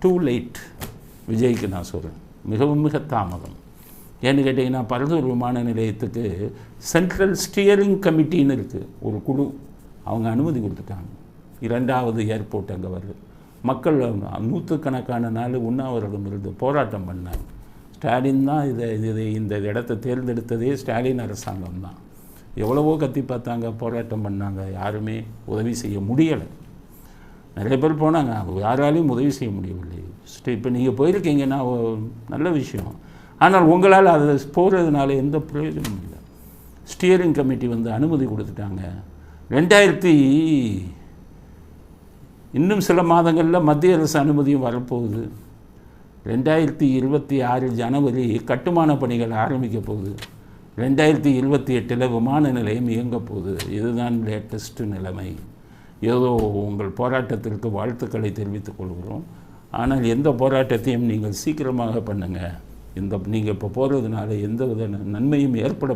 Too late. விஜய்க்கு நான் சொல்கிறேன், மிகவும் மிக தாமதம். ஏன்னு கேட்டிங்கன்னா, பரந்தூர் விமான நிலையத்துக்கு சென்ட்ரல் ஸ்டியரிங் கமிட்டின்னு இருக்குது, ஒரு குழு. அவங்க அனுமதி கொடுத்துட்டாங்க. 2வது ஏர்போர்ட் அங்கே வருது. மக்கள் நூற்றுக்கணக்கான நாள் உண்ணாவிரதம் இருந்து போராட்டம் பண்ணாங்க. ஸ்டாலின் தான் இந்த இடத்தை தேர்ந்தெடுத்ததே ஸ்டாலின் அரசாங்கம் தான். எவ்வளவோ கத்தி பார்த்தாங்க, போராட்டம் பண்ணாங்க, யாருமே உதவி செய்ய முடியலை. நிறைய பேர் போனாங்க, யாராலையும் உதவி செய்ய முடியவில்லை. இப்போ நீங்கள் போயிருக்கீங்கன்னா நல்ல விஷயம். ஆனால் உங்களால் அதை போகிறதுனால எந்த பிரயோஜனமும் இல்லை. ஸ்டியரிங் கமிட்டி அனுமதி கொடுத்துட்டாங்க. இன்னும் சில மாதங்களில் மத்திய அரசு அனுமதியும் வரப்போகுது. 2026 ஜனவரி கட்டுமான பணிகள் ஆரம்பிக்க போகுது. 2028 விமான நிலையம் இயங்க போகுது. இதுதான் லேட்டஸ்ட் நிலைமை. ஏதோ உங்கள் போராட்டத்திற்கு வாழ்த்துக்களை தெரிவித்துக் கொள்கிறோம். ஆனால் எந்த போராட்டத்தையும் நீங்கள் சீக்கிரமாக பண்ணுங்கள். நீங்கள் இப்போ போகிறதுனால எந்த வித நன்மையும் ஏற்பட